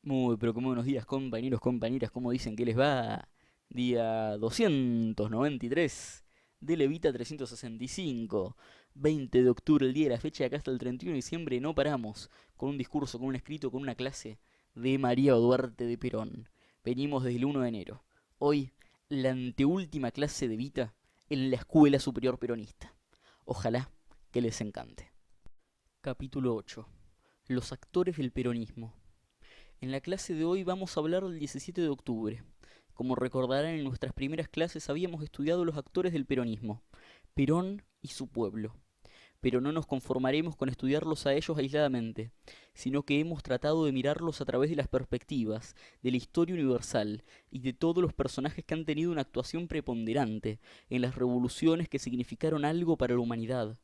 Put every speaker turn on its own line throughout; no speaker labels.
Muy, pero como buenos días, compañeros, compañeras, ¿cómo dicen que les va? Día 293 de Levita 365, 20 de octubre, el día de la fecha, acá hasta el 31 de diciembre, no paramos, con un discurso, con un escrito, con una clase de María Duarte de Perón. Venimos desde el 1 de enero. Hoy, la anteúltima clase de Vita en la Escuela Superior Peronista. Ojalá que les encante. Capítulo 8. Los actores del peronismo. En la clase de hoy vamos a hablar del 17 de octubre. Como recordarán, en nuestras primeras clases habíamos estudiado los actores del peronismo, Perón y su pueblo. Pero no nos conformaremos con estudiarlos a ellos aisladamente, sino que hemos tratado de mirarlos a través de las perspectivas, de la historia universal y de todos los personajes que han tenido una actuación preponderante en las revoluciones que significaron algo para la humanidad.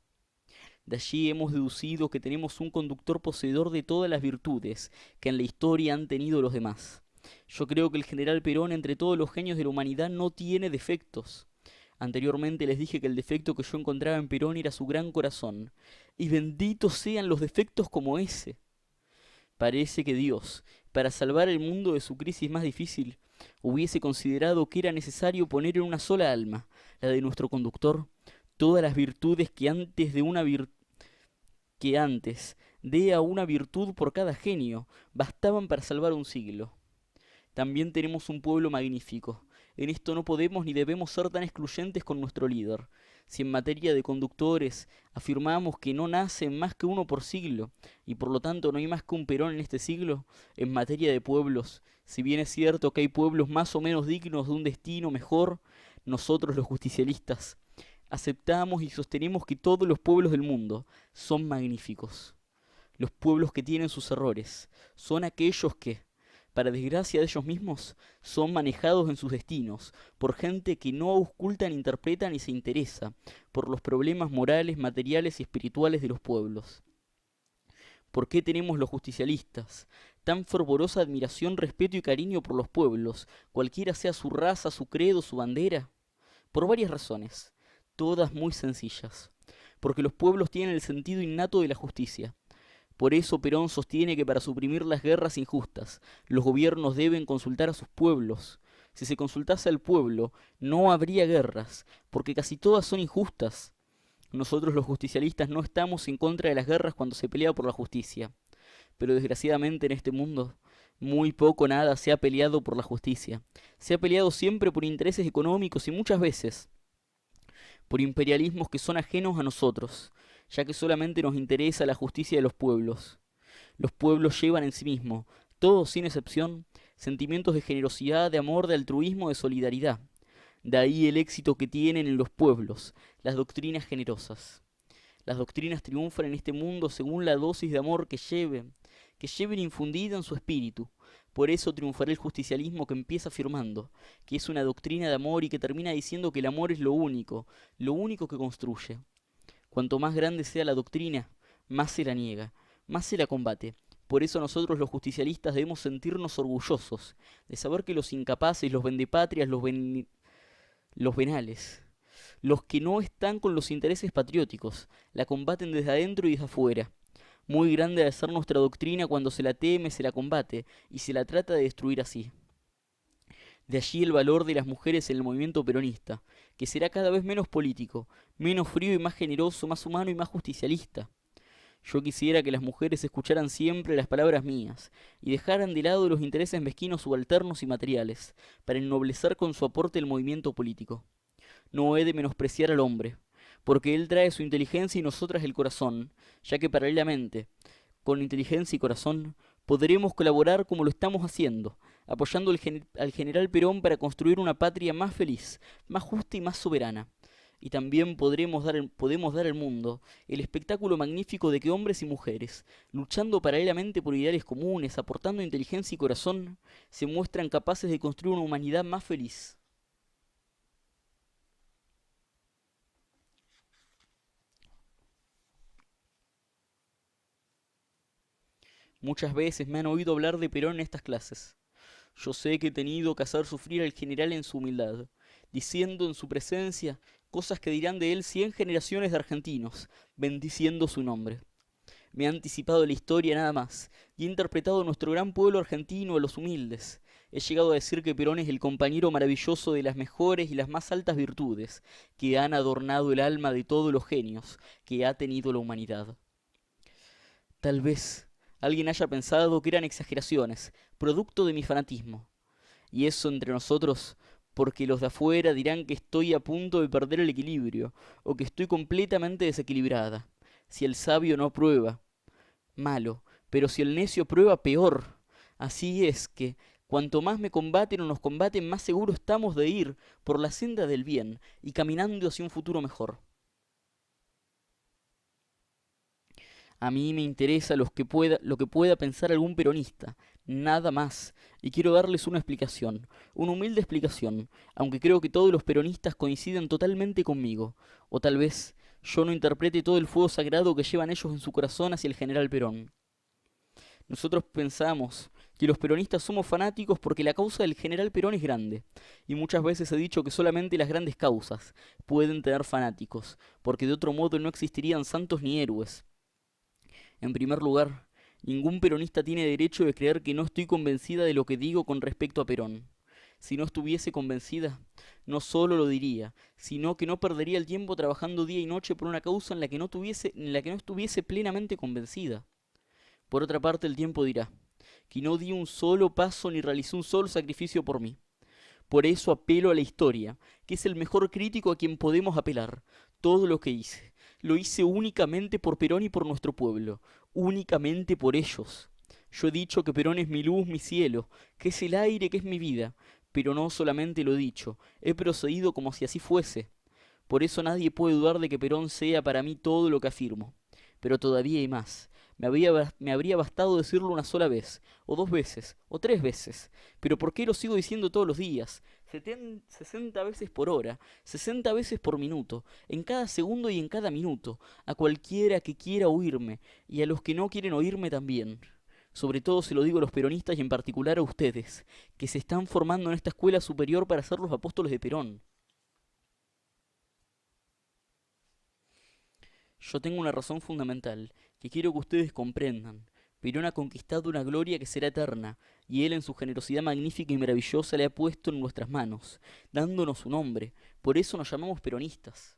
De allí hemos deducido que tenemos un conductor poseedor de todas las virtudes que en la historia han tenido los demás. Yo creo que el general Perón, entre todos los genios de la humanidad, no tiene defectos. Anteriormente les dije que el defecto que yo encontraba en Perón era su gran corazón. Y benditos sean los defectos como ese. Parece que Dios, para salvar el mundo de su crisis más difícil, hubiese considerado que era necesario poner en una sola alma, la de nuestro conductor, todas las virtudes que antes dé a una virtud por cada genio, bastaban para salvar un siglo. También tenemos un pueblo magnífico. En esto no podemos ni debemos ser tan excluyentes con nuestro líder. Si en materia de conductores afirmamos que no nacen más que uno por siglo, y por lo tanto no hay más que un Perón en este siglo, en materia de pueblos, si bien es cierto que hay pueblos más o menos dignos de un destino mejor, nosotros los justicialistas aceptamos y sostenemos que todos los pueblos del mundo son magníficos. Los pueblos que tienen sus errores son aquellos que, para desgracia de ellos mismos, son manejados en sus destinos por gente que no ausculta, ni interpreta, ni se interesa por los problemas morales, materiales y espirituales de los pueblos. ¿Por qué tenemos los justicialistas tan fervorosa admiración, respeto y cariño por los pueblos, cualquiera sea su raza, su credo, su bandera? Por varias razones, todas muy sencillas. Porque los pueblos tienen el sentido innato de la justicia. Por eso Perón sostiene que para suprimir las guerras injustas, los gobiernos deben consultar a sus pueblos. Si se consultase al pueblo, no habría guerras, porque casi todas son injustas. Nosotros los justicialistas no estamos en contra de las guerras cuando se pelea por la justicia. Pero desgraciadamente en este mundo, muy poco nada se ha peleado por la justicia. Se ha peleado siempre por intereses económicos y muchas veces por imperialismos que son ajenos a nosotros, ya que solamente nos interesa la justicia de los pueblos. Los pueblos llevan en sí mismos, todos sin excepción, sentimientos de generosidad, de amor, de altruismo, de solidaridad. De ahí el éxito que tienen en los pueblos, las doctrinas generosas. Las doctrinas triunfan en este mundo según la dosis de amor que lleven infundida en su espíritu. Por eso triunfará el justicialismo que empieza afirmando que es una doctrina de amor y que termina diciendo que el amor es lo único que construye. Cuanto más grande sea la doctrina, más se la niega, más se la combate. Por eso nosotros los justicialistas debemos sentirnos orgullosos de saber que los incapaces, los vendepatrias, los venales, los que no están con los intereses patrióticos, la combaten desde adentro y desde afuera. Muy grande ha de ser nuestra doctrina cuando se la teme, se la combate y se la trata de destruir así. De allí el valor de las mujeres en el movimiento peronista, que será cada vez menos político, menos frío y más generoso, más humano y más justicialista. Yo quisiera que las mujeres escucharan siempre las palabras mías y dejaran de lado los intereses mezquinos subalternos y materiales, para ennoblecer con su aporte el movimiento político. No he de menospreciar al hombre, porque él trae su inteligencia y nosotras el corazón, ya que paralelamente, con inteligencia y corazón, podremos colaborar como lo estamos haciendo, apoyando al general Perón para construir una patria más feliz, más justa y más soberana. Y también podemos dar al mundo el espectáculo magnífico de que hombres y mujeres, luchando paralelamente por ideales comunes, aportando inteligencia y corazón, se muestran capaces de construir una humanidad más feliz. Muchas veces me han oído hablar de Perón en estas clases. Yo sé que he tenido que hacer sufrir al general en su humildad, diciendo en su presencia cosas que dirán de él 100 generaciones de argentinos, bendiciendo su nombre. Me ha anticipado la historia nada más, y he interpretado a nuestro gran pueblo argentino, a los humildes. He llegado a decir que Perón es el compañero maravilloso de las mejores y las más altas virtudes, que han adornado el alma de todos los genios que ha tenido la humanidad. Tal vez alguien haya pensado que eran exageraciones, producto de mi fanatismo. Y eso entre nosotros, porque los de afuera dirán que estoy a punto de perder el equilibrio, o que estoy completamente desequilibrada. Si el sabio no aprueba, malo, pero si el necio prueba, peor. Así es que, cuanto más me combaten o nos combaten, más seguro estamos de ir por la senda del bien y caminando hacia un futuro mejor. A mí me interesa lo que pueda pensar algún peronista, nada más. Y quiero darles una explicación, una humilde explicación, aunque creo que todos los peronistas coinciden totalmente conmigo. O tal vez yo no interprete todo el fuego sagrado que llevan ellos en su corazón hacia el general Perón. Nosotros pensamos que los peronistas somos fanáticos porque la causa del general Perón es grande. Y muchas veces he dicho que solamente las grandes causas pueden tener fanáticos, porque de otro modo no existirían santos ni héroes. En primer lugar, ningún peronista tiene derecho de creer que no estoy convencida de lo que digo con respecto a Perón. Si no estuviese convencida, no solo lo diría, sino que no perdería el tiempo trabajando día y noche por una causa en la que no estuviese plenamente convencida. Por otra parte, el tiempo dirá que no di un solo paso ni realicé un solo sacrificio por mí. Por eso apelo a la historia, que es el mejor crítico a quien podemos apelar. Todo lo que hice, lo hice únicamente por Perón y por nuestro pueblo, únicamente por ellos. Yo he dicho que Perón es mi luz, mi cielo, que es el aire, que es mi vida, pero no solamente lo he dicho, he procedido como si así fuese. Por eso nadie puede dudar de que Perón sea para mí todo lo que afirmo. Pero todavía hay más. Me habría bastado decirlo una sola vez, o dos veces, o tres veces. Pero ¿por qué lo sigo diciendo todos los días? 60 veces por hora, 60 veces por minuto, en cada segundo y en cada minuto, a cualquiera que quiera oírme, y a los que no quieren oírme también. Sobre todo se lo digo a los peronistas y en particular a ustedes, que se están formando en esta escuela superior para ser los apóstoles de Perón. Yo tengo una razón fundamental, que quiero que ustedes comprendan. Perón ha conquistado una gloria que será eterna, y él en su generosidad magnífica y maravillosa le ha puesto en nuestras manos, dándonos su nombre. Por eso nos llamamos peronistas.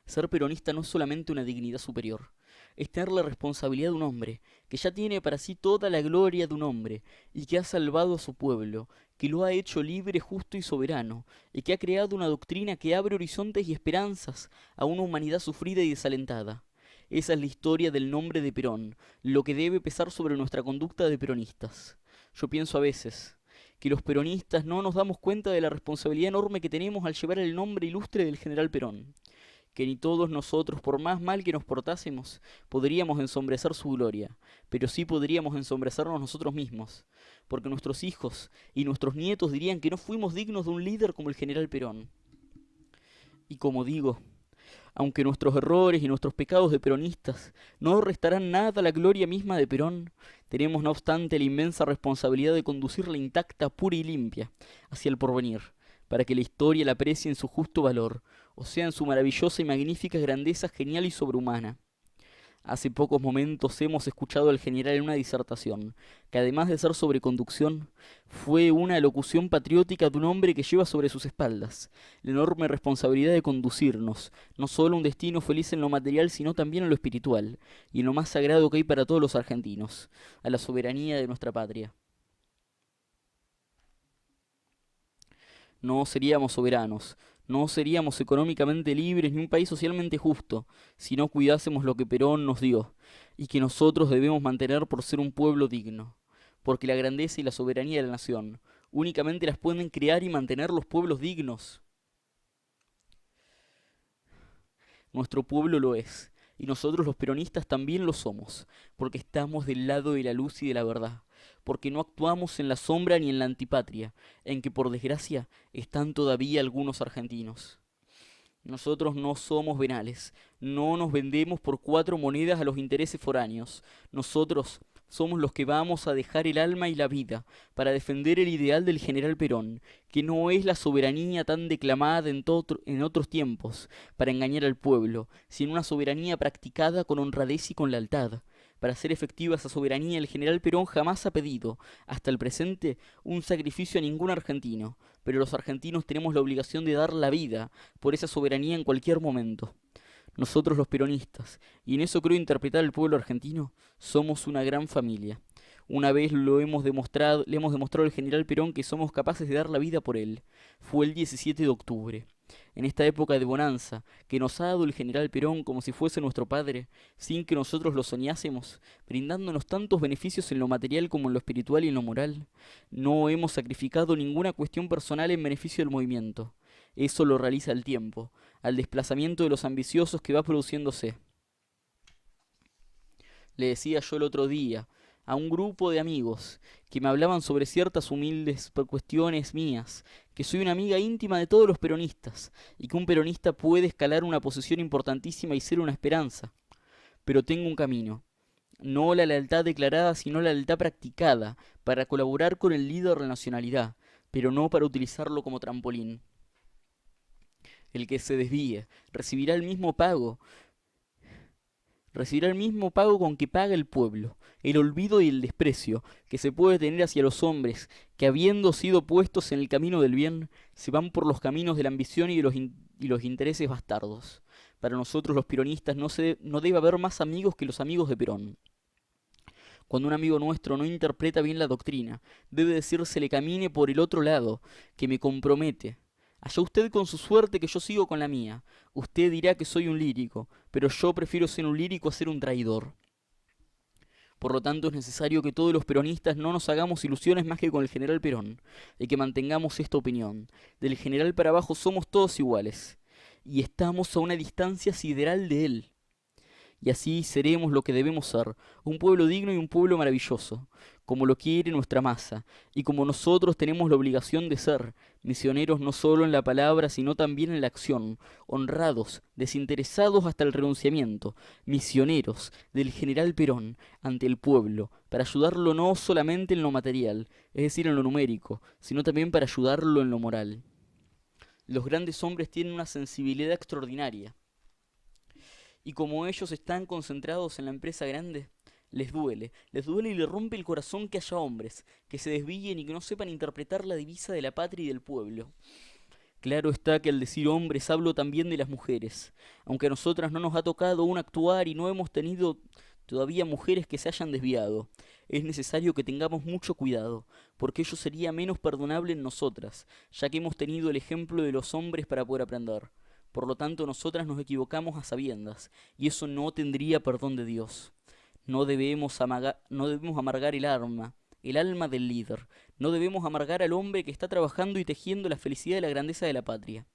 Ser peronista no es solamente una dignidad superior, es tener la responsabilidad de un hombre, que ya tiene para sí toda la gloria de un hombre, y que ha salvado a su pueblo, que lo ha hecho libre, justo y soberano, y que ha creado una doctrina que abre horizontes y esperanzas a una humanidad sufrida y desalentada. Esa es la historia del nombre de Perón, lo que debe pesar sobre nuestra conducta de peronistas. Yo pienso a veces que los peronistas no nos damos cuenta de la responsabilidad enorme que tenemos al llevar el nombre ilustre del general Perón, que ni todos nosotros, por más mal que nos portásemos, podríamos ensombrecer su gloria, pero sí podríamos ensombrecernos nosotros mismos, porque nuestros hijos y nuestros nietos dirían que no fuimos dignos de un líder como el general Perón. Y como digo, aunque nuestros errores y nuestros pecados de peronistas no restarán nada a la gloria misma de Perón, tenemos no obstante la inmensa responsabilidad de conducirla intacta, pura y limpia, hacia el porvenir, para que la historia la aprecie en su justo valor, o sea, en su maravillosa y magnífica grandeza genial y sobrehumana. Hace pocos momentos hemos escuchado al general en una disertación, que además de ser sobre conducción, fue una elocución patriótica de un hombre que lleva sobre sus espaldas la enorme responsabilidad de conducirnos, no solo a un destino feliz en lo material, sino también en lo espiritual, y en lo más sagrado que hay para todos los argentinos, a la soberanía de nuestra patria. No seríamos soberanos, no seríamos económicamente libres ni un país socialmente justo, si no cuidásemos lo que Perón nos dio, y que nosotros debemos mantener por ser un pueblo digno. Porque la grandeza y la soberanía de la nación únicamente las pueden crear y mantener los pueblos dignos. Nuestro pueblo lo es, y nosotros los peronistas también lo somos, porque estamos del lado de la luz y de la verdad, porque no actuamos en la sombra ni en la antipatria, en que por desgracia están todavía algunos argentinos. Nosotros no somos venales, no nos vendemos por 4 monedas a los intereses foráneos. Nosotros somos los que vamos a dejar el alma y la vida para defender el ideal del general Perón, que no es la soberanía tan declamada en otros tiempos para engañar al pueblo, sino una soberanía practicada con honradez y con lealtad. Para hacer efectiva esa soberanía, el general Perón jamás ha pedido, hasta el presente, un sacrificio a ningún argentino, pero los argentinos tenemos la obligación de dar la vida por esa soberanía en cualquier momento. Nosotros los peronistas, y en eso creo interpretar al pueblo argentino, somos una gran familia. Una vez le hemos demostrado al general Perón que somos capaces de dar la vida por él. Fue el 17 de octubre. En esta época de bonanza, que nos ha dado el general Perón como si fuese nuestro padre, sin que nosotros lo soñásemos, brindándonos tantos beneficios en lo material como en lo espiritual y en lo moral, no hemos sacrificado ninguna cuestión personal en beneficio del movimiento. Eso lo realiza el tiempo, al desplazamiento de los ambiciosos que va produciéndose. Le decía yo el otro día a un grupo de amigos que me hablaban sobre ciertas humildes cuestiones mías, que soy una amiga íntima de todos los peronistas, y que un peronista puede escalar una posición importantísima y ser una esperanza. Pero tengo un camino, no la lealtad declarada, sino la lealtad practicada, para colaborar con el líder de la nacionalidad, pero no para utilizarlo como trampolín. El que se desvíe recibirá el mismo pago con que paga el pueblo, el olvido y el desprecio que se puede tener hacia los hombres que, habiendo sido puestos en el camino del bien, se van por los caminos de la ambición y los intereses bastardos. Para nosotros los peronistas no debe haber más amigos que los amigos de Perón. Cuando un amigo nuestro no interpreta bien la doctrina, debe decírsele camine por el otro lado, que me compromete. Allá usted con su suerte, que yo sigo con la mía. Usted dirá que soy un lírico, pero yo prefiero ser un lírico a ser un traidor. Por lo tanto, es necesario que todos los peronistas no nos hagamos ilusiones más que con el general Perón, y que mantengamos esta opinión. Del general para abajo somos todos iguales, y estamos a una distancia sideral de él. Y así seremos lo que debemos ser, un pueblo digno y un pueblo maravilloso, como lo quiere nuestra masa, y como nosotros tenemos la obligación de ser, misioneros no solo en la palabra, sino también en la acción, honrados, desinteresados hasta el renunciamiento, misioneros del general Perón ante el pueblo, para ayudarlo no solamente en lo material, es decir, en lo numérico, sino también para ayudarlo en lo moral. Los grandes hombres tienen una sensibilidad extraordinaria, y como ellos están concentrados en la empresa grande, les duele y les rompe el corazón que haya hombres que se desvíen y que no sepan interpretar la divisa de la patria y del pueblo. Claro está que al decir hombres hablo también de las mujeres, aunque a nosotras no nos ha tocado aún actuar y no hemos tenido todavía mujeres que se hayan desviado. Es necesario que tengamos mucho cuidado, porque ello sería menos perdonable en nosotras, ya que hemos tenido el ejemplo de los hombres para poder aprender. Por lo tanto, nosotras nos equivocamos a sabiendas, y eso no tendría perdón de Dios. No debemos amargar el alma del líder. No debemos amargar al hombre que está trabajando y tejiendo la felicidad y la grandeza de la patria.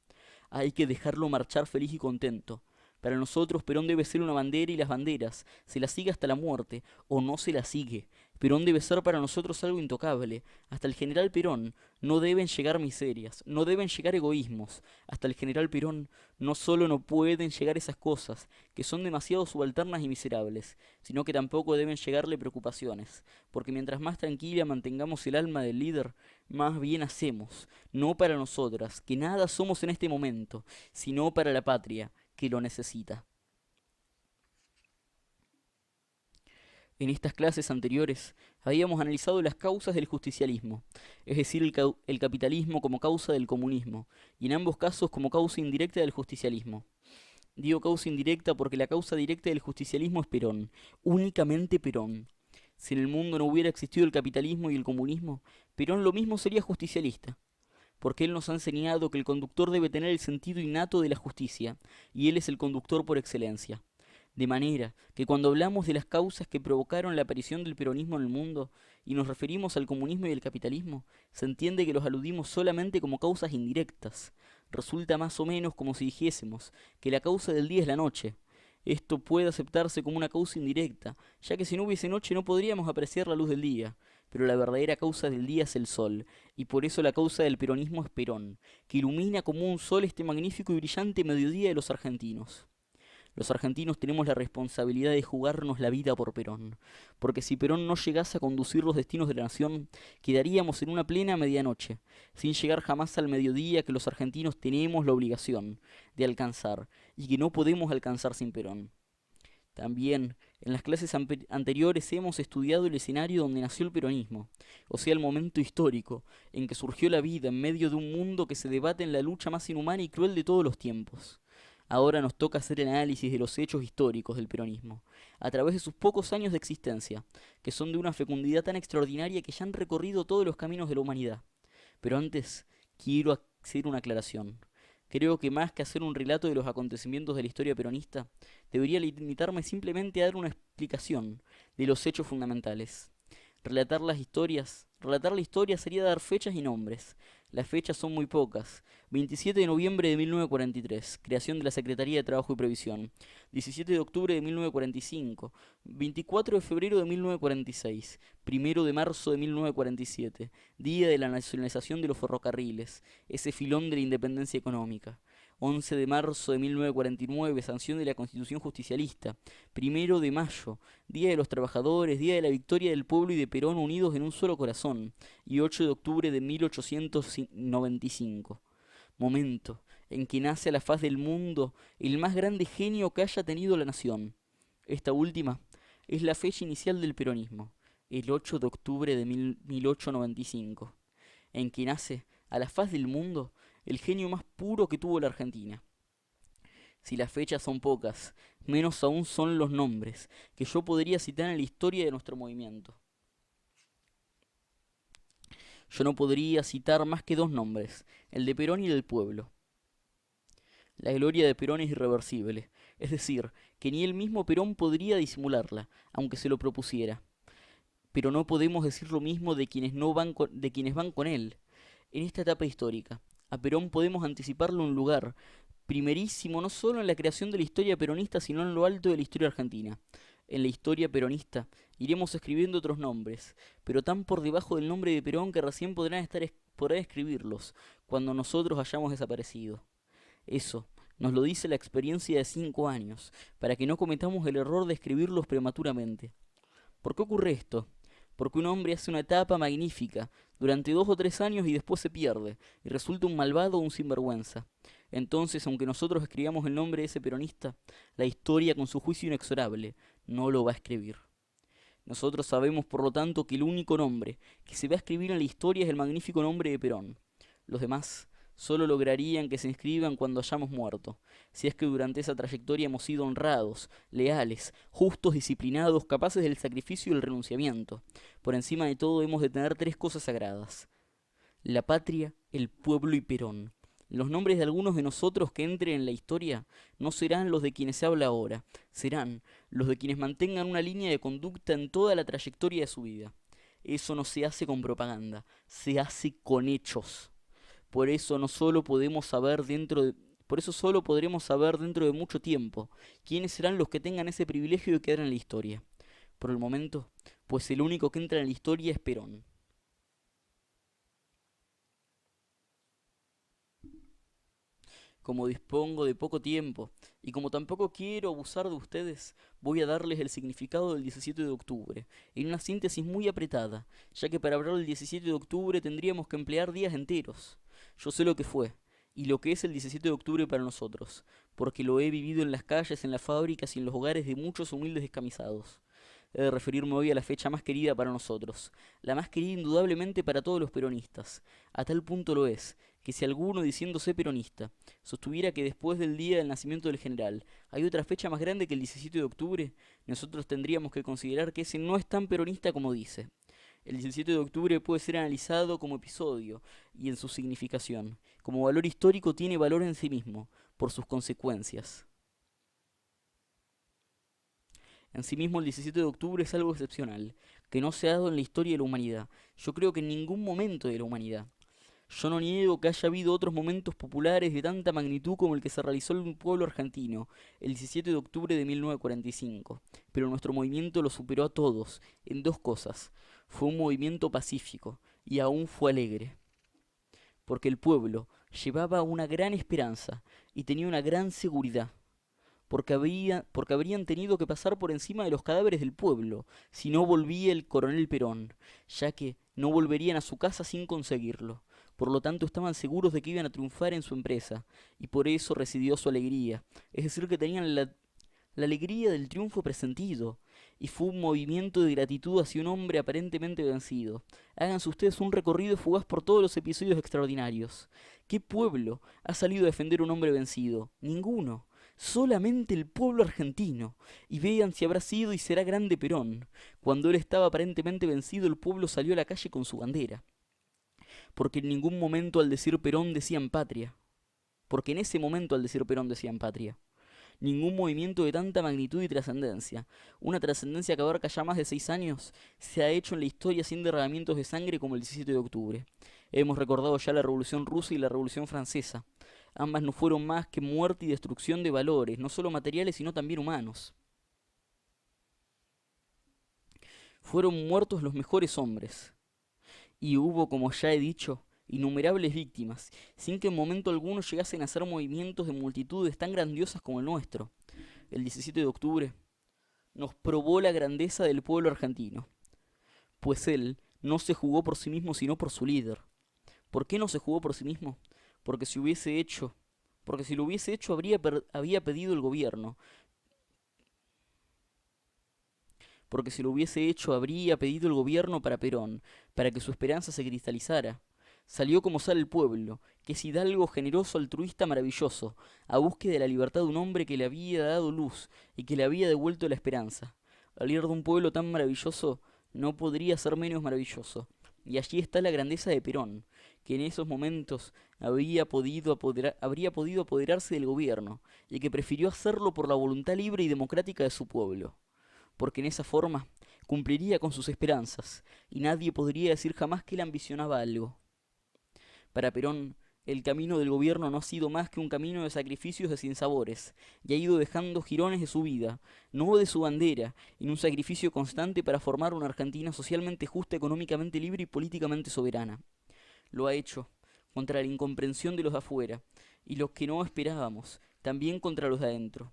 Hay que dejarlo marchar feliz y contento. Para nosotros Perón debe ser una bandera y las banderas se las sigue hasta la muerte o no se las sigue. Perón debe ser para nosotros algo intocable. Hasta el general Perón no deben llegar miserias, no deben llegar egoísmos. Hasta el general Perón no solo no pueden llegar esas cosas, que son demasiado subalternas y miserables, sino que tampoco deben llegarle preocupaciones, porque mientras más tranquila mantengamos el alma del líder, más bien hacemos, no para nosotras, que nada somos en este momento, sino para la patria, que lo necesita. En estas clases anteriores habíamos analizado las causas del justicialismo, es decir, el capitalismo como causa del comunismo, y en ambos casos como causa indirecta del justicialismo. Digo causa indirecta porque la causa directa del justicialismo es Perón, únicamente Perón. Si en el mundo no hubiera existido el capitalismo y el comunismo, Perón lo mismo sería justicialista, porque él nos ha enseñado que el conductor debe tener el sentido innato de la justicia, y él es el conductor por excelencia. De manera que cuando hablamos de las causas que provocaron la aparición del peronismo en el mundo, y nos referimos al comunismo y al capitalismo, se entiende que los aludimos solamente como causas indirectas. Resulta más o menos como si dijésemos que la causa del día es la noche. Esto puede aceptarse como una causa indirecta, ya que si no hubiese noche no podríamos apreciar la luz del día. Pero la verdadera causa del día es el sol, y por eso la causa del peronismo es Perón, que ilumina como un sol este magnífico y brillante mediodía de los argentinos. Los argentinos tenemos la responsabilidad de jugarnos la vida por Perón, porque si Perón no llegase a conducir los destinos de la nación, quedaríamos en una plena medianoche, sin llegar jamás al mediodía que los argentinos tenemos la obligación de alcanzar, y que no podemos alcanzar sin Perón. También, en las clases anteriores hemos estudiado el escenario donde nació el peronismo, o sea, el momento histórico en que surgió la vida en medio de un mundo que se debate en la lucha más inhumana y cruel de todos los tiempos. Ahora nos toca hacer el análisis de los hechos históricos del peronismo, a través de sus pocos años de existencia, que son de una fecundidad tan extraordinaria que ya han recorrido todos los caminos de la humanidad. Pero antes, quiero hacer una aclaración. Creo que más que hacer un relato de los acontecimientos de la historia peronista, debería limitarme simplemente a dar una explicación de los hechos fundamentales. Relatar la historia sería dar fechas y nombres. Las fechas son muy pocas. 27 de noviembre de 1943, creación de la Secretaría de Trabajo y Previsión. 17 de octubre de 1945. 24 de febrero de 1946. 1 de marzo de 1947, día de la nacionalización de los ferrocarriles, ese filón de la independencia económica. 11 de marzo de 1949, sanción de la Constitución Justicialista. 1 de mayo, Día de los Trabajadores, Día de la Victoria del Pueblo y de Perón unidos en un solo corazón. Y 8 de octubre de 1895. Momento en que nace a la faz del mundo el más grande genio que haya tenido la nación. Esta última es la fecha inicial del peronismo, el 8 de octubre de 1895, en que nace a la faz del mundo el genio más puro que tuvo la Argentina. Si las fechas son pocas, menos aún son los nombres que yo podría citar en la historia de nuestro movimiento. Yo no podría citar más que dos nombres, el de Perón y el del pueblo. La gloria de Perón es irreversible, es decir, que ni el mismo Perón podría disimularla, aunque se lo propusiera. Pero no podemos decir lo mismo de quienes, de quienes van con él. En esta etapa histórica, a Perón podemos anticiparle un lugar primerísimo no solo en la creación de la historia peronista, sino en lo alto de la historia argentina. En la historia peronista iremos escribiendo otros nombres, pero tan por debajo del nombre de Perón que recién podrán escribirlos, cuando nosotros hayamos desaparecido. Eso nos lo dice la experiencia de 5 años, para que no cometamos el error de escribirlos prematuramente. ¿Por qué ocurre esto? Porque un hombre hace una etapa magnífica durante 2 o 3 años y después se pierde, y resulta un malvado o un sinvergüenza. Entonces, aunque nosotros escribamos el nombre de ese peronista, la historia, con su juicio inexorable, no lo va a escribir. Nosotros sabemos, por lo tanto, que el único nombre que se va a escribir en la historia es el magnífico nombre de Perón. Los demás solo lograrían que se inscriban cuando hayamos muerto, si es que durante esa trayectoria hemos sido honrados, leales, justos, disciplinados, capaces del sacrificio y el renunciamiento. Por encima de todo hemos de tener tres cosas sagradas: la patria, el pueblo y Perón. Los nombres de algunos de nosotros que entren en la historia no serán los de quienes se habla ahora, serán los de quienes mantengan una línea de conducta en toda la trayectoria de su vida. Eso no se hace con propaganda, se hace con hechos. Por eso no solo podemos saber dentro de, por eso solo podremos saber dentro de mucho tiempo quiénes serán los que tengan ese privilegio de quedar en la historia. Por el momento, pues el único que entra en la historia es Perón. Como dispongo de poco tiempo, y como tampoco quiero abusar de ustedes, voy a darles el significado del 17 de octubre, en una síntesis muy apretada, ya que para hablar del 17 de octubre tendríamos que emplear días enteros. Yo sé lo que fue, y lo que es el 17 de octubre para nosotros, porque lo he vivido en las calles, en las fábricas y en los hogares de muchos humildes descamisados. He de referirme hoy a la fecha más querida para nosotros, la más querida indudablemente para todos los peronistas. A tal punto lo es, que si alguno, diciéndose peronista, sostuviera que después del día del nacimiento del general hay otra fecha más grande que el 17 de octubre, nosotros tendríamos que considerar que ese no es tan peronista como dice. El 17 de octubre puede ser analizado como episodio y en su significación. Como valor histórico tiene valor en sí mismo, por sus consecuencias. En sí mismo el 17 de octubre es algo excepcional, que no se ha dado en la historia de la humanidad. Yo creo que en ningún momento de la humanidad. Yo no niego que haya habido otros momentos populares de tanta magnitud como el que se realizó en un pueblo argentino, el 17 de octubre de 1945, pero nuestro movimiento lo superó a todos, en dos cosas. Fue un movimiento pacífico, y aún fue alegre, porque el pueblo llevaba una gran esperanza y tenía una gran seguridad. porque habrían tenido que pasar por encima de los cadáveres del pueblo, si no volvía el coronel Perón, ya que no volverían a su casa sin conseguirlo. Por lo tanto, estaban seguros de que iban a triunfar en su empresa, y por eso residió su alegría. Es decir, que tenían la alegría del triunfo presentido, y fue un movimiento de gratitud hacia un hombre aparentemente vencido. Háganse ustedes un recorrido fugaz por todos los episodios extraordinarios. ¿Qué pueblo ha salido a defender a un hombre vencido? Ninguno. Solamente el pueblo argentino. Y vean si habrá sido y será grande Perón. Cuando él estaba aparentemente vencido, el pueblo salió a la calle con su bandera. Porque en ningún momento al decir Perón decían patria. Porque en ese momento al decir Perón decían patria. Ningún movimiento de tanta magnitud y trascendencia, una trascendencia que abarca ya más de 6 años, se ha hecho en la historia sin derramamientos de sangre como el 17 de octubre. Hemos recordado ya la Revolución Rusa y la Revolución Francesa. Ambas no fueron más que muerte y destrucción de valores, no solo materiales, sino también humanos. Fueron muertos los mejores hombres. Y hubo, como ya he dicho, innumerables víctimas, sin que en momento alguno llegasen a hacer movimientos de multitudes tan grandiosas como el nuestro. El 17 de octubre nos probó la grandeza del pueblo argentino, pues él no se jugó por sí mismo sino por su líder. ¿Por qué no se jugó por sí mismo? Porque si hubiese hecho, porque si lo hubiese hecho había pedido el gobierno, porque si lo hubiese hecho habría pedido el gobierno para Perón, para que su esperanza se cristalizara. Salió como sale el pueblo, que es hidalgo, generoso, altruista, maravilloso, a búsqueda de la libertad de un hombre que le había dado luz y que le había devuelto la esperanza. Al líder de un pueblo tan maravilloso no podría ser menos maravilloso. Y allí está la grandeza de Perón, que en esos momentos habría podido apoderarse del gobierno, y que prefirió hacerlo por la voluntad libre y democrática de su pueblo, porque en esa forma cumpliría con sus esperanzas, y nadie podría decir jamás que él ambicionaba algo. Para Perón, el camino del gobierno no ha sido más que un camino de sacrificios de sinsabores, y ha ido dejando jirones de su vida, no de su bandera, en un sacrificio constante para formar una Argentina socialmente justa, económicamente libre y políticamente soberana. Lo ha hecho contra la incomprensión de los de afuera, y los que no esperábamos, también contra los de adentro,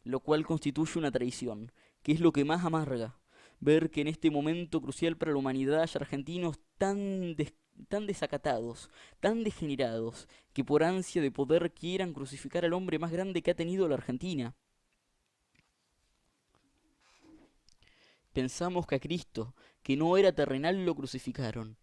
lo cual constituye una traición, que es lo que más amarga, ver que en este momento crucial para la humanidad hay argentinos tan desacatados, tan degenerados, que por ansia de poder quieran crucificar al hombre más grande que ha tenido la Argentina. Pensamos que a Cristo, que no era terrenal, lo crucificaron.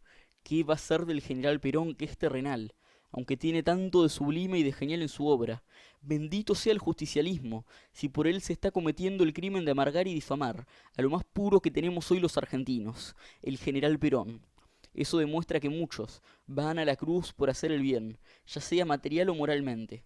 ¿Qué va a ser del general Perón, que es terrenal, aunque tiene tanto de sublime y de genial en su obra? Bendito sea el justicialismo, si por él se está cometiendo el crimen de amargar y difamar a lo más puro que tenemos hoy los argentinos, el general Perón. Eso demuestra que muchos van a la cruz por hacer el bien, ya sea material o moralmente.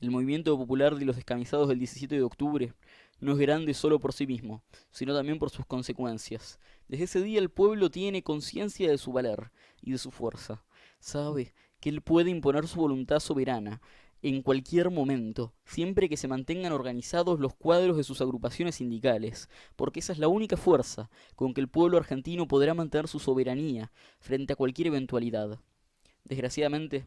El movimiento popular de los descamisados del 17 de octubre no es grande solo por sí mismo, sino también por sus consecuencias. Desde ese día el pueblo tiene conciencia de su valer y de su fuerza. Sabe que él puede imponer su voluntad soberana en cualquier momento, siempre que se mantengan organizados los cuadros de sus agrupaciones sindicales, porque esa es la única fuerza con que el pueblo argentino podrá mantener su soberanía frente a cualquier eventualidad. Desgraciadamente,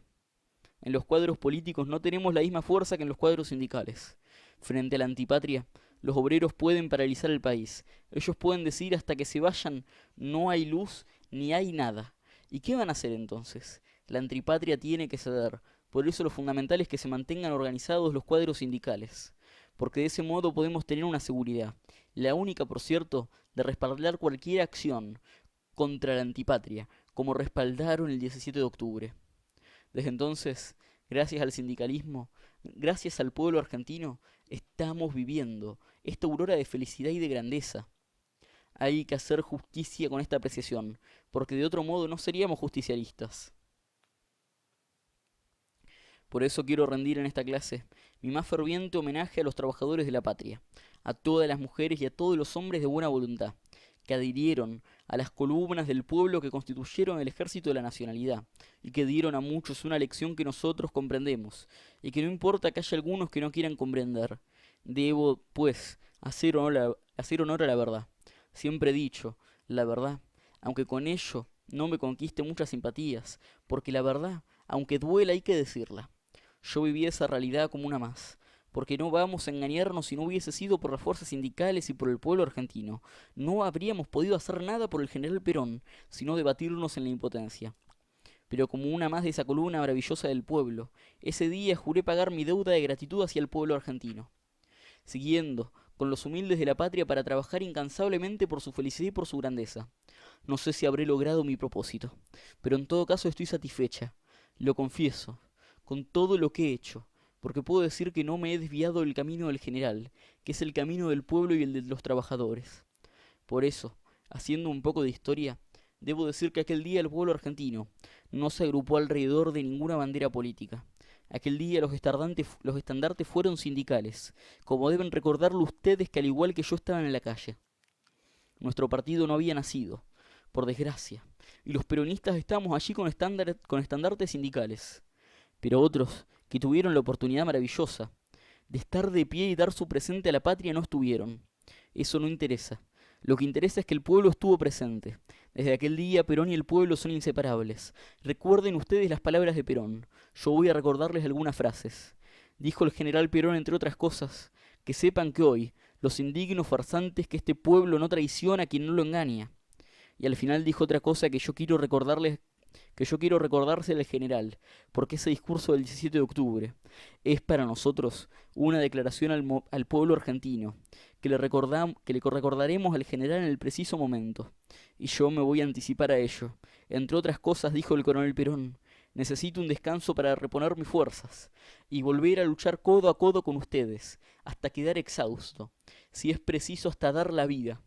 en los cuadros políticos no tenemos la misma fuerza que en los cuadros sindicales. Frente a la antipatria, los obreros pueden paralizar el país. Ellos pueden decir hasta que se vayan, no hay luz ni hay nada. ¿Y qué van a hacer entonces? La antipatria tiene que ceder. Por eso lo fundamental es que se mantengan organizados los cuadros sindicales. Porque de ese modo podemos tener una seguridad, la única, por cierto, de respaldar cualquier acción contra la antipatria, como respaldaron el 17 de octubre. Desde entonces, gracias al sindicalismo, gracias al pueblo argentino, estamos viviendo esta aurora de felicidad y de grandeza. Hay que hacer justicia con esta apreciación, porque de otro modo no seríamos justicialistas. Por eso quiero rendir en esta clase mi más ferviente homenaje a los trabajadores de la patria, a todas las mujeres y a todos los hombres de buena voluntad, que adhirieron a las columnas del pueblo que constituyeron el ejército de la nacionalidad, y que dieron a muchos una lección que nosotros comprendemos, y que no importa que haya algunos que no quieran comprender. Debo, pues, hacer honor a la verdad. Siempre he dicho, la verdad, aunque con ello no me conquiste muchas simpatías, porque la verdad, aunque duela, hay que decirla. Yo viví esa realidad como una más. Porque no vamos a engañarnos, si no hubiese sido por las fuerzas sindicales y por el pueblo argentino. No habríamos podido hacer nada por el general Perón, sino debatirnos en la impotencia. Pero como una más de esa columna maravillosa del pueblo, ese día juré pagar mi deuda de gratitud hacia el pueblo argentino, siguiendo con los humildes de la patria para trabajar incansablemente por su felicidad y por su grandeza. No sé si habré logrado mi propósito, pero en todo caso estoy satisfecha, lo confieso, con todo lo que he hecho, porque puedo decir que no me he desviado del camino del general, que es el camino del pueblo y el de los trabajadores. Por eso, haciendo un poco de historia, debo decir que aquel día el pueblo argentino no se agrupó alrededor de ninguna bandera política. Aquel día los estandartes fueron sindicales, como deben recordarlo ustedes que al igual que yo estaban en la calle. Nuestro partido no había nacido, por desgracia, y los peronistas estábamos allí con estandartes sindicales. Pero otros, que tuvieron la oportunidad maravillosa de estar de pie y dar su presente a la patria, no estuvieron. Eso no interesa. Lo que interesa es que el pueblo estuvo presente. Desde aquel día Perón y el pueblo son inseparables. Recuerden ustedes las palabras de Perón. Yo voy a recordarles algunas frases. Dijo el general Perón, entre otras cosas, que sepan que hoy, los indignos farsantes, que este pueblo no traiciona a quien no lo engaña. Y al final dijo otra cosa que yo quiero recordársela al general, porque ese discurso del 17 de octubre es para nosotros una declaración al pueblo argentino, que le recordaremos al general en el preciso momento. Y yo me voy a anticipar a ello. Entre otras cosas, dijo el coronel Perón, necesito un descanso para reponer mis fuerzas y volver a luchar codo a codo con ustedes, hasta quedar exhausto, si es preciso hasta dar la vida.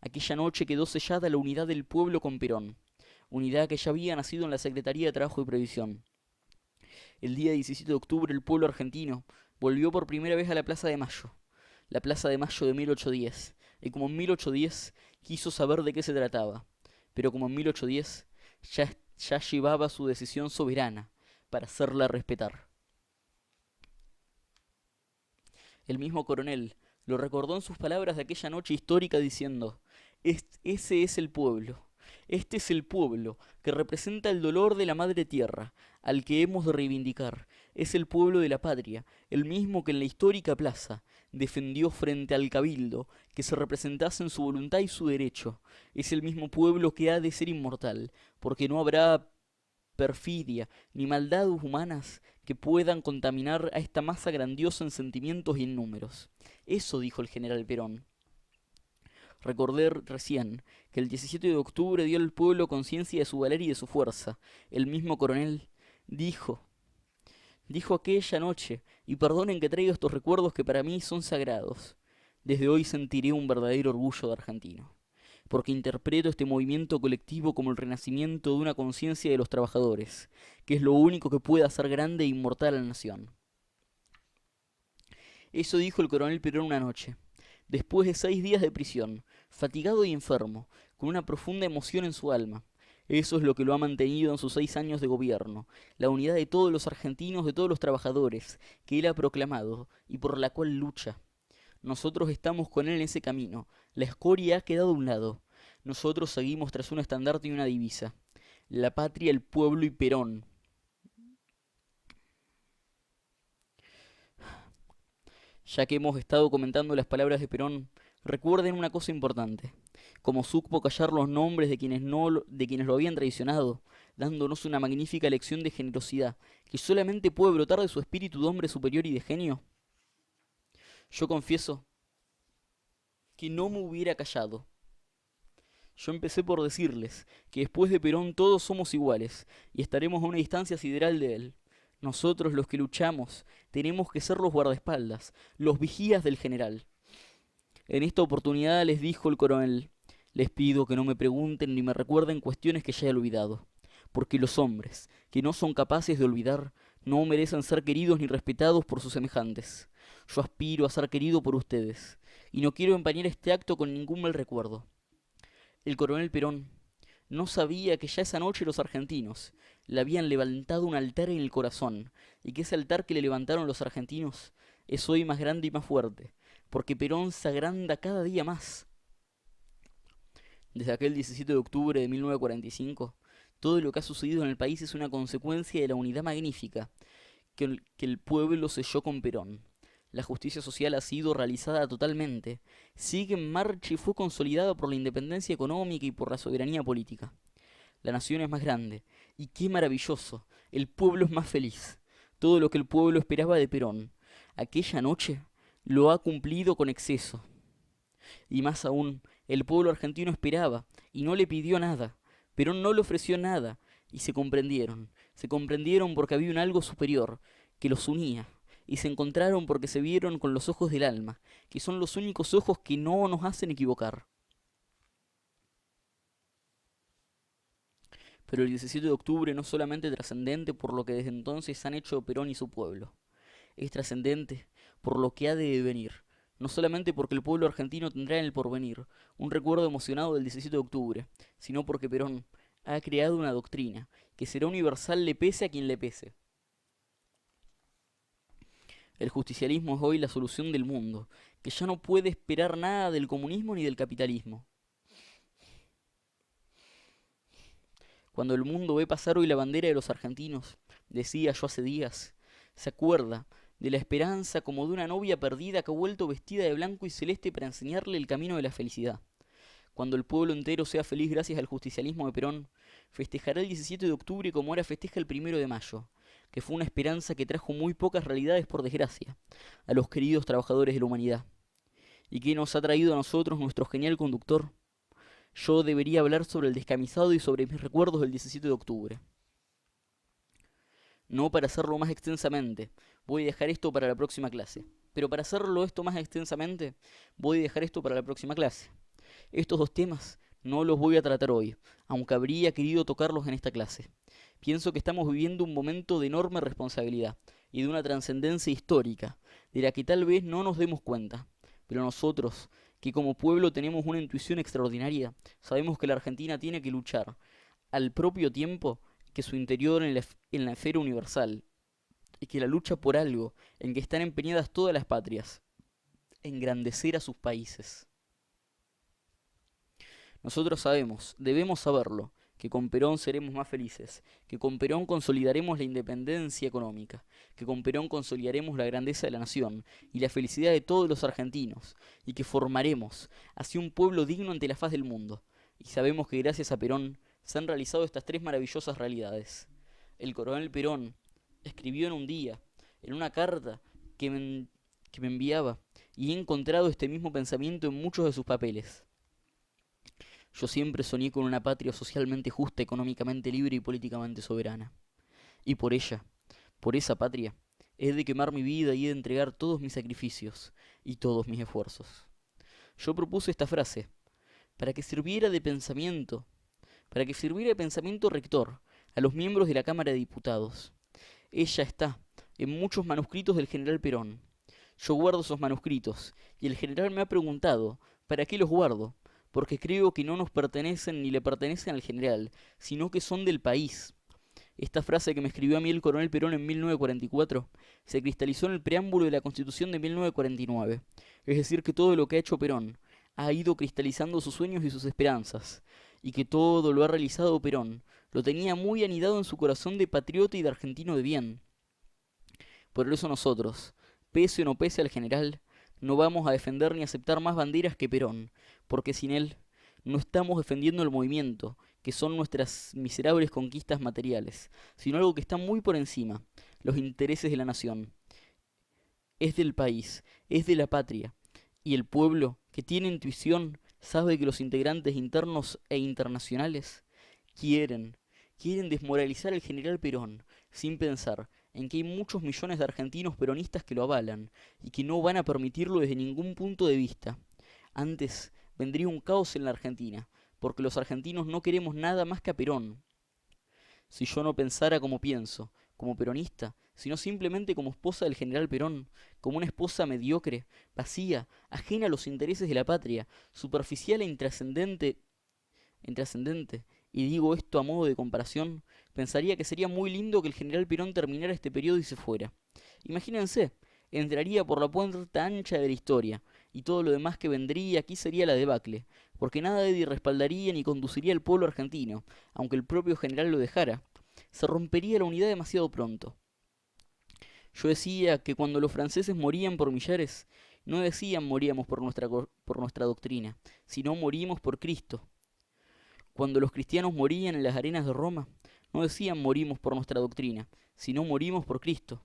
Aquella noche quedó sellada la unidad del pueblo con Perón, unidad que ya había nacido en la Secretaría de Trabajo y Previsión. El día 17 de octubre el pueblo argentino volvió por primera vez a la Plaza de Mayo de 1810, y como en 1810 quiso saber de qué se trataba, pero como en 1810 ya llevaba su decisión soberana para hacerla respetar. El mismo coronel lo recordó en sus palabras de aquella noche histórica diciendo, ese es el pueblo, este es el pueblo que representa el dolor de la madre tierra, al que hemos de reivindicar. Es el pueblo de la patria, el mismo que en la histórica plaza defendió frente al cabildo que se representase en su voluntad y su derecho. Es el mismo pueblo que ha de ser inmortal, porque no habrá perfidia ni maldades humanas que puedan contaminar a esta masa grandiosa en sentimientos y en números. Eso dijo el general Perón. Recordé recién que el 17 de octubre dio al pueblo conciencia de su valer y de su fuerza. El mismo coronel dijo, dijo aquella noche, y perdonen que traiga estos recuerdos que para mí son sagrados. Desde hoy sentiré un verdadero orgullo de argentino, porque interpreto este movimiento colectivo como el renacimiento de una conciencia de los trabajadores, que es lo único que puede hacer grande e inmortal a la nación. Eso dijo el coronel Perón una noche, después de 6 días de prisión, fatigado y enfermo, con una profunda emoción en su alma. Eso es lo que lo ha mantenido en sus 6 años de gobierno, la unidad de todos los argentinos, de todos los trabajadores, que él ha proclamado y por la cual lucha. Nosotros estamos con él en ese camino, la escoria ha quedado a un lado. Nosotros seguimos tras un estandarte y una divisa. La patria, el pueblo y Perón. Ya que hemos estado comentando las palabras de Perón, recuerden una cosa importante. Como supo callar los nombres de quienes, de quienes lo habían traicionado, dándonos una magnífica lección de generosidad, que solamente puede brotar de su espíritu de hombre superior y de genio, yo confieso que no me hubiera callado. Yo empecé por decirles que después de Perón todos somos iguales y estaremos a una distancia sideral de él. Nosotros los que luchamos tenemos que ser los guardaespaldas, los vigías del general. En esta oportunidad les dijo el coronel, les pido que no me pregunten ni me recuerden cuestiones que ya he olvidado, porque los hombres, que no son capaces de olvidar, no merecen ser queridos ni respetados por sus semejantes. Yo aspiro a ser querido por ustedes, y no quiero empañar este acto con ningún mal recuerdo. El coronel Perón no sabía que ya esa noche los argentinos le habían levantado un altar en el corazón, y que ese altar que le levantaron los argentinos es hoy más grande y más fuerte, porque Perón se agranda cada día más. Desde aquel 17 de octubre de 1945, todo lo que ha sucedido en el país es una consecuencia de la unidad magnífica que el pueblo selló con Perón. La justicia social ha sido realizada totalmente, sigue en marcha y fue consolidada por la independencia económica y por la soberanía política. La nación es más grande, y qué maravilloso, el pueblo es más feliz. Todo lo que el pueblo esperaba de Perón, aquella noche, lo ha cumplido con exceso. Y más aún, el pueblo argentino esperaba, y no le pidió nada. Perón no le ofreció nada, y se comprendieron porque había un algo superior, que los unía, y se encontraron porque se vieron con los ojos del alma, que son los únicos ojos que no nos hacen equivocar. Pero el 17 de octubre no es solamente trascendente por lo que desde entonces han hecho Perón y su pueblo, es trascendente por lo que ha de devenir, no solamente porque el pueblo argentino tendrá en el porvenir un recuerdo emocionado del 17 de octubre, sino porque Perón ha creado una doctrina que será universal le pese a quien le pese. El justicialismo es hoy la solución del mundo, que ya no puede esperar nada del comunismo ni del capitalismo. Cuando el mundo ve pasar hoy la bandera de los argentinos, decía yo hace días, se acuerda de la esperanza como de una novia perdida que ha vuelto vestida de blanco y celeste para enseñarle el camino de la felicidad. Cuando el pueblo entero sea feliz gracias al justicialismo de Perón, festejará el 17 de octubre como ahora festeja el 1 de mayo, que fue una esperanza que trajo muy pocas realidades por desgracia, a los queridos trabajadores de la humanidad. ¿Y qué nos ha traído a nosotros nuestro genial conductor? Yo debería hablar sobre el descamisado y sobre mis recuerdos del 17 de octubre. No para hacerlo más extensamente, voy a dejar esto para la próxima clase. Pero para hacerlo esto más extensamente, voy a dejar esto para la próxima clase. Estos dos temas no los voy a tratar hoy, aunque habría querido tocarlos en esta clase. Pienso que estamos viviendo un momento de enorme responsabilidad y de una trascendencia histórica, de la que tal vez no nos demos cuenta. Pero nosotros, que como pueblo tenemos una intuición extraordinaria, sabemos que la Argentina tiene que luchar, al propio tiempo que su interior en la esfera universal, y que la lucha por algo en que están empeñadas todas las patrias, engrandecer a sus países. Nosotros sabemos, debemos saberlo, que con Perón seremos más felices, que con Perón consolidaremos la independencia económica, que con Perón consolidaremos la grandeza de la nación y la felicidad de todos los argentinos, y que formaremos así un pueblo digno ante la faz del mundo. Y sabemos que gracias a Perón se han realizado estas tres maravillosas realidades. El coronel Perón escribió en un día, en una carta que me enviaba, y he encontrado este mismo pensamiento en muchos de sus papeles. Yo siempre soñé con una patria socialmente justa, económicamente libre y políticamente soberana. Y por ella, por esa patria, he de quemar mi vida y he de entregar todos mis sacrificios y todos mis esfuerzos. Yo propuse esta frase para que sirviera de pensamiento, para que sirviera de pensamiento rector a los miembros de la Cámara de Diputados. Ella está en muchos manuscritos del general Perón. Yo guardo esos manuscritos y el general me ha preguntado ¿para qué los guardo? Porque creo que no nos pertenecen ni le pertenecen al general, sino que son del país. Esta frase que me escribió a mí el coronel Perón en 1944 se cristalizó en el preámbulo de la Constitución de 1949. Es decir, que todo lo que ha hecho Perón ha ido cristalizando sus sueños y sus esperanzas, y que todo lo ha realizado Perón lo tenía muy anidado en su corazón de patriota y de argentino de bien. Por eso nosotros, pese o no pese al general, no vamos a defender ni aceptar más banderas que Perón, porque sin él no estamos defendiendo el movimiento, que son nuestras miserables conquistas materiales, sino algo que está muy por encima, los intereses de la nación. Es del país, es de la patria, y el pueblo, que tiene intuición, sabe que los integrantes internos e internacionales quieren, quieren desmoralizar al general Perón, sin pensar en que hay muchos millones de argentinos peronistas que lo avalan, y que no van a permitirlo desde ningún punto de vista. Antes vendría un caos en la Argentina, porque los argentinos no queremos nada más que a Perón. Si yo no pensara como pienso, como peronista, sino simplemente como esposa del general Perón, como una esposa mediocre, vacía, ajena a los intereses de la patria, superficial e intrascendente, y digo esto a modo de comparación, pensaría que sería muy lindo que el general Perón terminara este periodo y se fuera. Imagínense, entraría por la puerta ancha de la historia, y todo lo demás que vendría aquí sería la debacle, porque nada de respaldaría ni conduciría al pueblo argentino, aunque el propio general lo dejara. Se rompería la unidad demasiado pronto. Yo decía que cuando los franceses morían por millares, no decían moríamos por por nuestra doctrina, sino morimos por Cristo. Cuando los cristianos morían en las arenas de Roma, no decían morimos por nuestra doctrina, sino morimos por Cristo.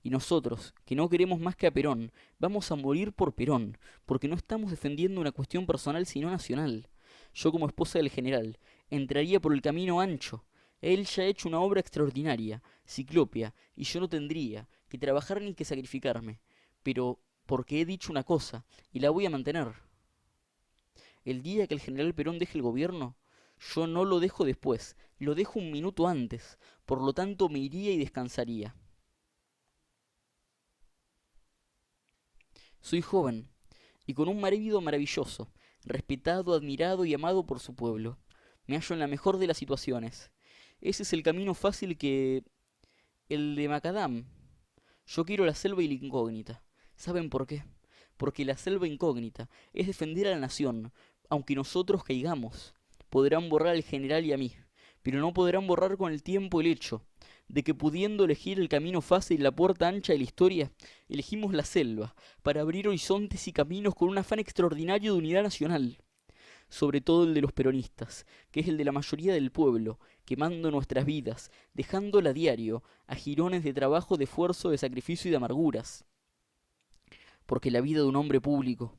Y nosotros, que no queremos más que a Perón, vamos a morir por Perón, porque no estamos defendiendo una cuestión personal sino nacional. Yo como esposa del general, entraría por el camino ancho. Él ya ha hecho una obra extraordinaria, ciclopia, y yo no tendría que trabajar ni que sacrificarme. Pero porque he dicho una cosa, y la voy a mantener. El día que el general Perón deje el gobierno, yo no lo dejo después, lo dejo un minuto antes, por lo tanto me iría y descansaría. Soy joven, y con un marido maravilloso, respetado, admirado y amado por su pueblo. Me hallo en la mejor de las situaciones. Ese es el camino fácil que... el de Macadam. Yo quiero la selva y la incógnita. ¿Saben por qué? Porque la selva incógnita es defender a la nación, aunque nosotros caigamos. Podrán borrar al general y a mí, pero no podrán borrar con el tiempo el hecho de que pudiendo elegir el camino fácil y la puerta ancha de la historia, elegimos la selva, para abrir horizontes y caminos con un afán extraordinario de unidad nacional, sobre todo el de los peronistas, que es el de la mayoría del pueblo, quemando nuestras vidas, dejándola a diario, a jirones de trabajo, de esfuerzo, de sacrificio y de amarguras. Porque la vida de un hombre público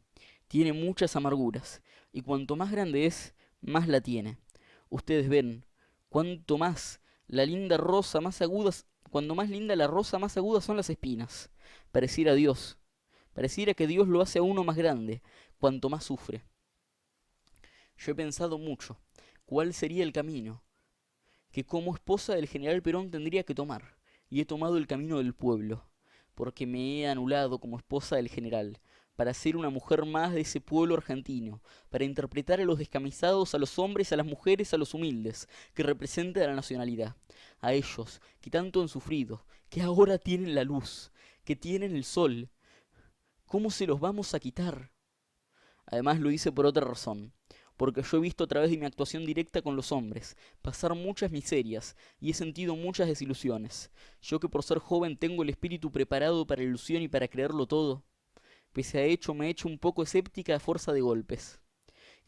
tiene muchas amarguras, y cuanto más grande es, más la tiene. Ustedes ven, cuanto más la linda rosa más agudas, cuando más linda la rosa más agudas son las espinas. Pareciera Dios, pareciera que Dios lo hace a uno más grande, cuanto más sufre. Yo he pensado mucho, cuál sería el camino que como esposa del general Perón tendría que tomar, y he tomado el camino del pueblo, porque me he anulado como esposa del general, para ser una mujer más de ese pueblo argentino, para interpretar a los descamisados, a los hombres, a las mujeres, a los humildes, que representan a la nacionalidad, a ellos que tanto han sufrido, que ahora tienen la luz, que tienen el sol. ¿Cómo se los vamos a quitar? Además lo hice por otra razón, porque yo he visto a través de mi actuación directa con los hombres pasar muchas miserias y he sentido muchas desilusiones. Yo que por ser joven tengo el espíritu preparado para la ilusión y para creerlo todo, pese a hecho me he hecho un poco escéptica a fuerza de golpes.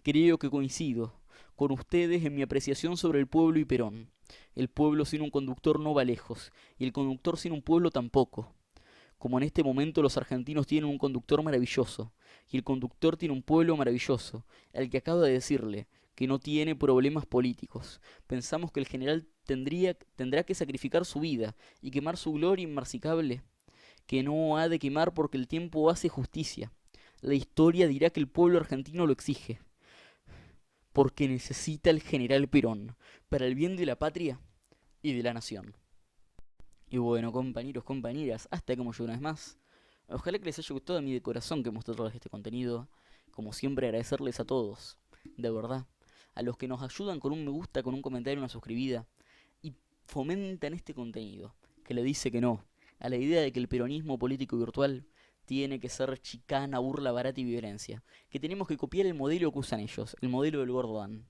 Creo que coincido con ustedes en mi apreciación sobre el pueblo y Perón. El pueblo sin un conductor no va lejos, y el conductor sin un pueblo tampoco. Como en este momento los argentinos tienen un conductor maravilloso, y el conductor tiene un pueblo maravilloso, al que acaba de decirle que no tiene problemas políticos. Pensamos que el general tendrá que sacrificar su vida y quemar su gloria inmarcicable, que no ha de quemar porque el tiempo hace justicia. La historia dirá que el pueblo argentino lo exige, porque necesita el general Perón, para el bien de la patria y de la nación. Y bueno, compañeros, compañeras, hasta como yo una vez más. Ojalá que les haya gustado a mí de corazón que mostré todo este contenido. Como siempre, agradecerles a todos, de verdad. A los que nos ayudan con un me gusta, con un comentario, una suscribida. Y fomentan este contenido, que le dice que no a la idea de que el peronismo político virtual tiene que ser chicana, burla, barata y violencia. Que tenemos que copiar el modelo que usan ellos, el modelo del gordo Dan.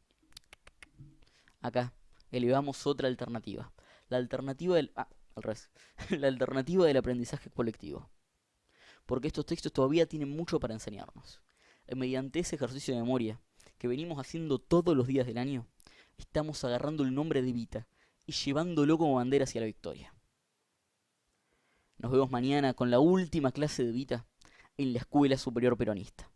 Acá, elevamos otra alternativa. La alternativa del... Ah, al revés. La alternativa del aprendizaje colectivo. Porque estos textos todavía tienen mucho para enseñarnos. Mediante ese ejercicio de memoria que venimos haciendo todos los días del año, estamos agarrando el nombre de Evita y llevándolo como bandera hacia la victoria. Nos vemos mañana con la última clase de Evita en la Escuela Superior Peronista.